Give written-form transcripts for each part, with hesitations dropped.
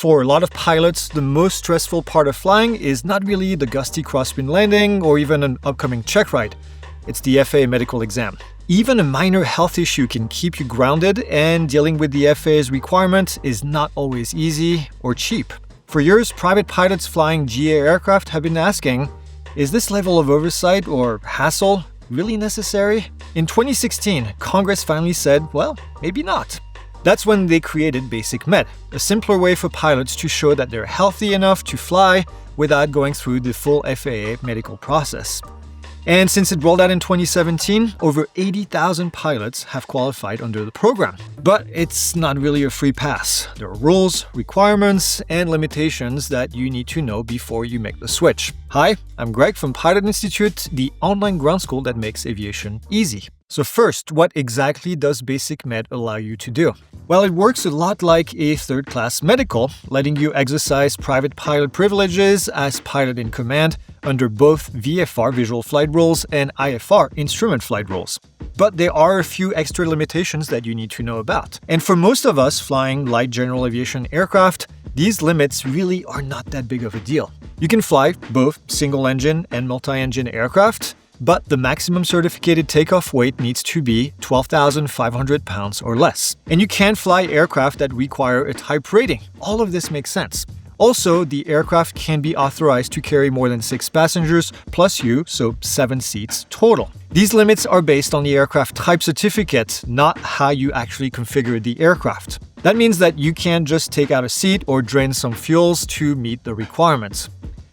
For a lot of pilots, the most stressful part of flying is not really the gusty crosswind landing or even an upcoming check ride. It's the FAA medical exam. Even a minor health issue can keep you grounded, and dealing with the FAA's requirement is not always easy or cheap. For years, private pilots flying GA aircraft have been asking, is this level of oversight or hassle really necessary? In 2016, Congress finally said, well, maybe not. That's when they created BasicMed, a simpler way for pilots to show that they're healthy enough to fly without going through the full FAA medical process. And since it rolled out in 2017, over 80,000 pilots have qualified under the program. But it's not really a free pass. There are rules, requirements, and limitations that you need to know before you make the switch. Hi, I'm Greg from Pilot Institute, the online ground school that makes aviation easy. So first, what exactly does BasicMed allow you to do? Well, it works a lot like a third-class medical, letting you exercise private pilot privileges as pilot in command under both VFR visual flight rules and IFR instrument flight rules. But there are a few extra limitations that you need to know about. And for most of us flying light general aviation aircraft, these limits really are not that big of a deal. You can fly both single-engine and multi-engine aircraft, but the maximum certificated takeoff weight needs to be 12,500 pounds or less. And you can't fly aircraft that require a type rating. All of this makes sense. Also, the aircraft can be authorized to carry more than 6 passengers plus you, so 7 seats total. These limits are based on the aircraft type certificate, not how you actually configure the aircraft. That means that you can't just take out a seat or drain some fuels to meet the requirements.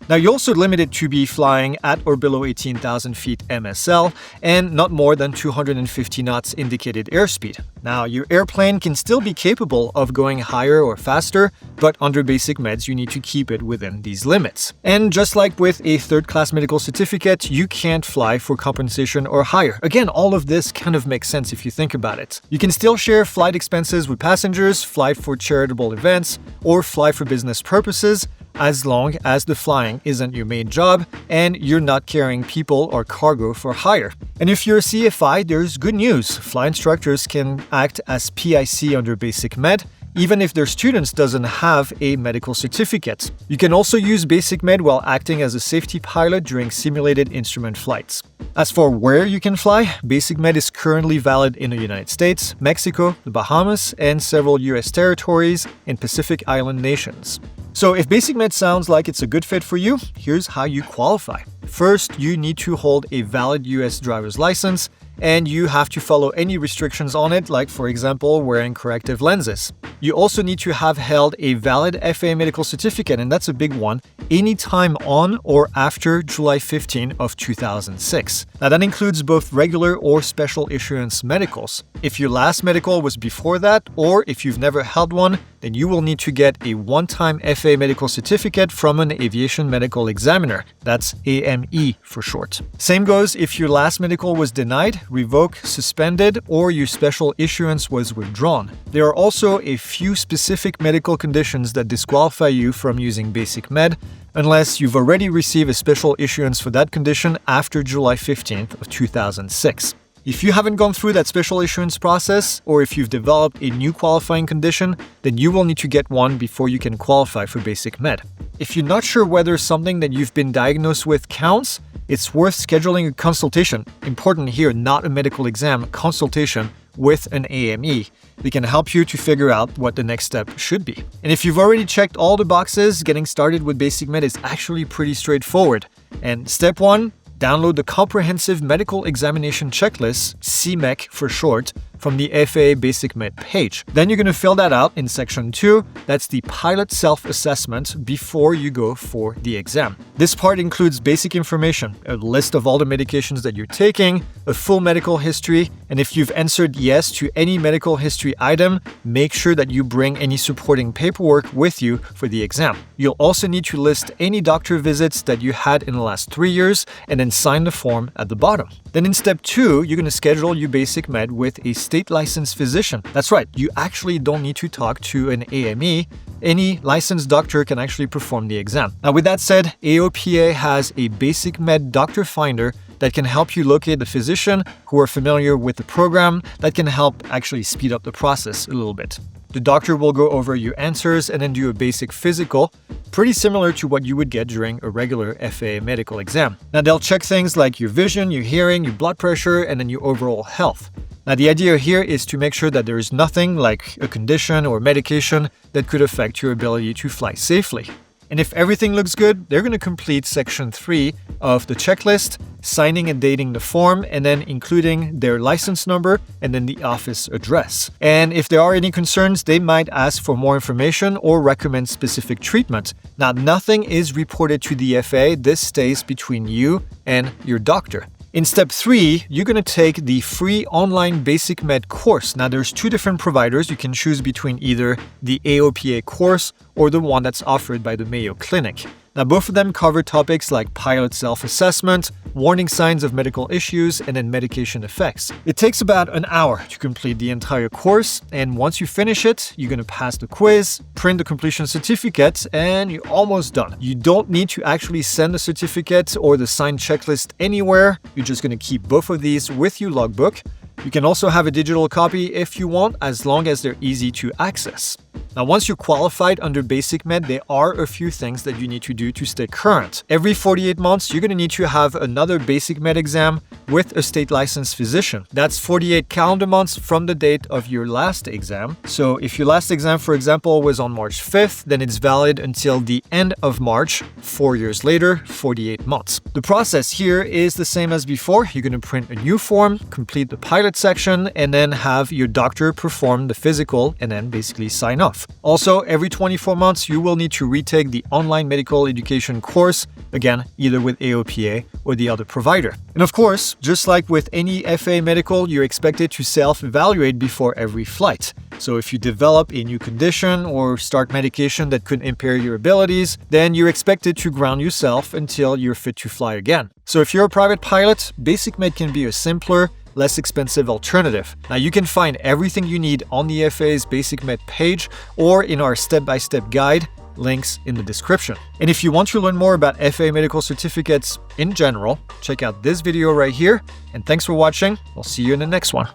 Now, you're also limited to be flying at or below 18,000 feet MSL and not more than 250 knots indicated airspeed. Now, your airplane can still be capable of going higher or faster, but under BasicMeds, you need to keep it within these limits. And just like with a third-class medical certificate, you can't fly for compensation or higher. Again, all of this kind of makes sense if you think about it. You can still share flight expenses with passengers, fly for charitable events, or fly for business purposes, as long as the flying isn't your main job and you're not carrying people or cargo for hire. And if you're a CFI, there's good news. Flight instructors can act as PIC under BasicMed, even if their students doesn't have a medical certificate. You can also use BasicMed while acting as a safety pilot during simulated instrument flights. As for where you can fly, BasicMed is currently valid in the United States, Mexico, the Bahamas, and several US territories and Pacific Island nations. So if BasicMed sounds like it's a good fit for you, here's how you qualify. First, you need to hold a valid US driver's license, and you have to follow any restrictions on it, like for example, wearing corrective lenses. You also need to have held a valid FAA medical certificate, and that's a big one, anytime on or after July 15 of 2006. Now that includes both regular or special issuance medicals. If your last medical was before that, or if you've never held one, then you will need to get a one-time FAA medical certificate from an aviation medical examiner. That's AME for short. Same goes if your last medical was denied, revoked, suspended, or your special issuance was withdrawn. There are also a few specific medical conditions that disqualify you from using BasicMed, unless you've already received a special issuance for that condition after July 15th of 2006. If you haven't gone through that special issuance process, or if you've developed a new qualifying condition, then you will need to get one before you can qualify for BasicMed. If you're not sure whether something that you've been diagnosed with counts, it's worth scheduling a consultation. Important here, not a medical exam, consultation with an AME. They can help you to figure out what the next step should be. And if you've already checked all the boxes, getting started with BasicMed is actually pretty straightforward. And step 1, download the Comprehensive Medical Examination Checklist, CMEC for short, from the FAA BasicMed page. Then you're going to fill that out in section 2. That's the pilot self-assessment before you go for the exam. This part includes basic information, a list of all the medications that you're taking, a full medical history, and if you've answered yes to any medical history item, make sure that you bring any supporting paperwork with you for the exam. You'll also need to list any doctor visits that you had in the last 3 years and then sign the form at the bottom. Then in step 2, you're going to schedule your BasicMed with a state licensed physician. That's right, you actually don't need to talk to an AME. Any licensed doctor can actually perform the exam. Now with that said, AOPA has a BasicMed Doctor Finder that can help you locate the physician who are familiar with the program that can help actually speed up the process a little bit. The doctor will go over your answers and then do a basic physical, pretty similar to what you would get during a regular FAA medical exam. Now, they'll check things like your vision, your hearing, your blood pressure, and then your overall health. Now, the idea here is to make sure that there is nothing like a condition or medication that could affect your ability to fly safely. And if everything looks good, they're going to complete section 3 of the checklist, signing and dating the form, and then including their license number and then the office address. And if there are any concerns, they might ask for more information or recommend specific treatment. Now, nothing is reported to the FAA. This stays between you and your doctor. In step 3, you're going to take the free online BasicMed course. Now, there's 2 different providers. You can choose between either the AOPA course or the one that's offered by the Mayo Clinic. Now, both of them cover topics like pilot self-assessment, warning signs of medical issues, and then medication effects. It takes about an hour to complete the entire course, and once you finish it, you're going to pass the quiz, print the completion certificate, and you're almost done. You don't need to actually send the certificate or the signed checklist anywhere. You're just going to keep both of these with your logbook. You can also have a digital copy if you want, as long as they're easy to access. Now, once you're qualified under BasicMed, there are a few things that you need to do to stay current. Every 48 months, you're going to need to have another BasicMed exam with a state licensed physician. That's 48 calendar months from the date of your last exam. So if your last exam, for example, was on March 5th, then it's valid until the end of March, 4 years later, 48 months. The process here is the same as before. You're going to print a new form, complete the pilot section, and then have your doctor perform the physical and then basically sign off. Also, every 24 months, you will need to retake the online medical education course, again, either with AOPA or the other provider. And of course, just like with any FAA medical, you're expected to self-evaluate before every flight. So if you develop a new condition or start medication that could impair your abilities, then you're expected to ground yourself until you're fit to fly again. So if you're a private pilot, BasicMed can be a simpler, less expensive alternative. Now, you can find everything you need on the FAA's BasicMed page or in our step-by-step guide, links in the description. And if you want to learn more about FAA medical certificates in general, check out this video right here. And thanks for watching. I'll see you in the next one.